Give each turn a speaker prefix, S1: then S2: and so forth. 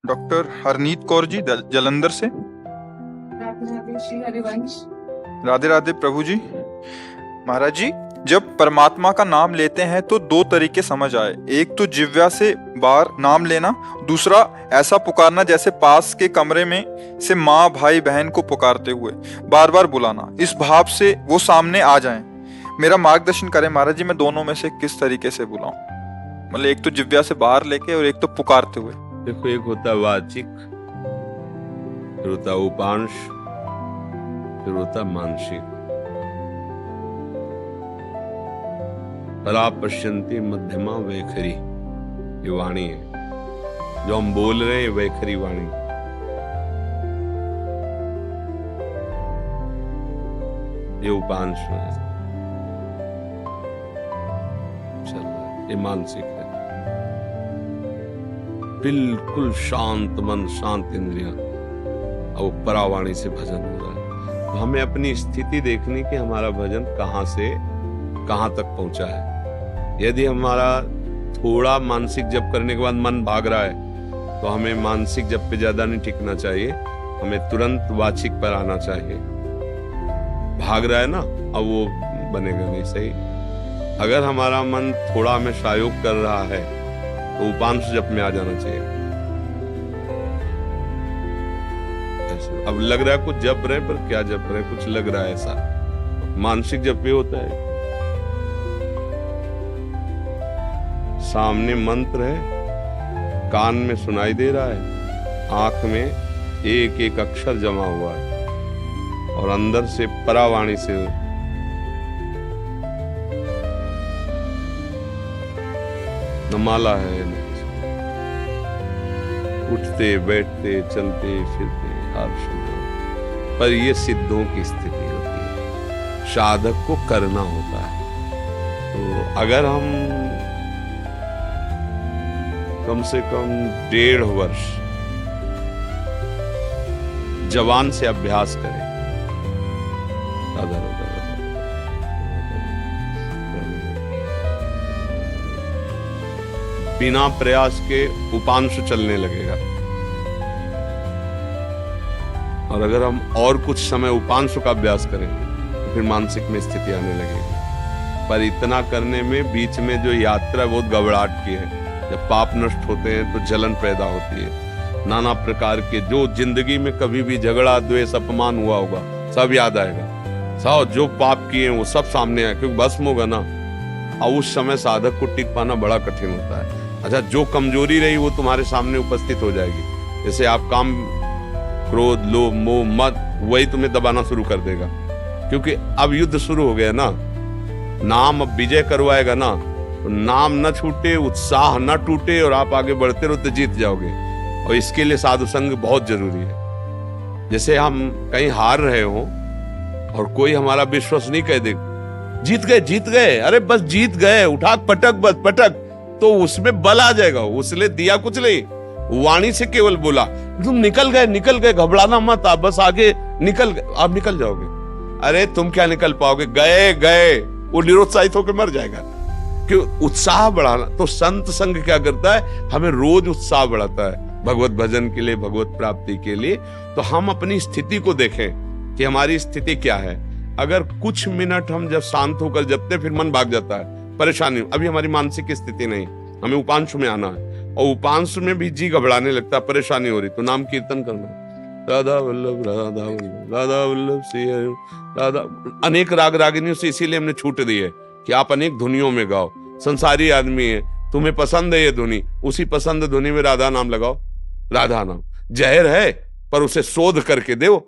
S1: Doctor Harneet Kaur ji Jalandhar से।
S2: राधे राधे श्री हरिवंश।
S1: राधे राधे प्रभु जी। महाराज जी, जब परमात्मा का नाम लेते हैं तो दो तरीके समझ आए। एक तो जिह्वा से बाहर नाम लेना, दूसरा ऐसा पुकारना जैसे पास के कमरे में से माँ भाई बहन को पुकारते हुए बार बार बुलाना, इस भाव से वो सामने आ जाएं। मेरा मार्गदर्शन करें महाराज जी, मैं दोनों में से किस तरीके से बुलाऊं? मतलब एक तो जिह्वा से बाहर लेके और एक तो पुकारते हुए।
S3: देखो, एक होता है वाचिक, फिर होता है उपांश, फिर होता है मानसिक। परा पश्यंती मध्यमा वैखरी, ये वाणी है जो हम बोल रहे हैं, वैखरी वाणी। ये उपांश है, चल रहा है, ये मानसिक है। बिल्कुल शांत मन, शांत इंद्रियां, अब परावाणी से भजन हो रहा है। तो हमें अपनी स्थिति देखनी कि हमारा भजन कहां से कहां तक पहुंचा है। यदि हमारा थोड़ा मानसिक जप करने के बाद मन भाग रहा है तो हमें मानसिक जप पे ज्यादा नहीं टिकना चाहिए, हमें तुरंत वाचिक पर आना चाहिए। भाग रहा है ना, अब वो बनेगा नहीं सही। अगर हमारा मन थोड़ा हमें सहयोग कर रहा है तो उपांश जप में आ जाना चाहिए। अब लग रहा है कुछ जप रहे, पर क्या जप रहे, कुछ लग रहा है ऐसा। मानसिक जप ये होता है, सामने मंत्र है, कान में सुनाई दे रहा है, आंख में एक एक अक्षर जमा हुआ है और अंदर से परावाणी से न माला है, उठते बैठते चलते फिरते हर समय। पर ये सिद्धों की स्थिति होती है, साधक को करना होता है। तो अगर हम कम से कम 1.5 वर्ष जवान से अभ्यास करें, बिना प्रयास के उपांश चलने लगेगा। और अगर हम और कुछ समय उपांश का अभ्यास करें तो फिर मानसिक में स्थिति आने लगेगी। पर इतना करने में बीच में जो यात्रा बहुत घबराहट की है। जब पाप नष्ट होते हैं तो जलन पैदा होती है, नाना प्रकार के जो जिंदगी में कभी भी झगड़ा द्वेष अपमान हुआ होगा सब याद आएगा। सब जो पाप किए वो सब सामने आए, क्योंकि भस्म होगा ना। और उस समय साधक को टिक पाना बड़ा कठिन होता है। अच्छा, जो कमजोरी रही वो तुम्हारे सामने उपस्थित हो जाएगी। जैसे आप काम, क्रोध, लोभ, मोह, मद, वही तुम्हें दबाना शुरू कर देगा, क्योंकि अब युद्ध शुरू हो गया ना। नाम अब विजय करवाएगा ना, तो नाम न छूटे, उत्साह न टूटे और आप आगे बढ़ते रहो तो जीत जाओगे। और इसके लिए साधु संग बहुत जरूरी है। जैसे हम कहीं हार रहे हो और कोई हमारा विश्वास नहीं कह दे, जीत गए जीत गए, अरे बस जीत गए, उठा पटक बस पटक, तो उसमें बल आ जाएगा। उसने दिया कुछ नहीं, वाणी से केवल बोला तुम निकल गए, घबराना मत, आप बस आगे निकल गए, आप निकल जाओगे। अरे तुम क्या निकल पाओगे, गए, वो निरुत्साहित होकर मर जाएगा। क्यों? उत्साह बढ़ाना। तो संत संग क्या करता है, हमें रोज उत्साह बढ़ाता है भगवत भजन के लिए, भगवत प्राप्ति के लिए। तो हम अपनी स्थिति को देखें कि हमारी स्थिति क्या है। अगर कुछ मिनट हम जब शांत होकर जपते, फिर मन भाग जाता है, परेशानी। अभी हमारी मानसिक स्थिति नहीं, हमें उपांश में आना है, और उपांश में भी जी घबराने लगता है, परेशानी हो रही, तो नाम कीर्तन करना, राधा वल्लभ राधा वल्लभ राधा वल्लभ श्री राधा। अनेक राग रागिनियों से इसीलिए हमने छूट दी है कि आप अनेक धुनियों में गाओ। संसारी आदमी है, तुम्हें पसंद है ये धुनी, उसी पसंद धुनी में राधा नाम लगाओ। राधा नाम जहर है, पर उसे शोध करके दो।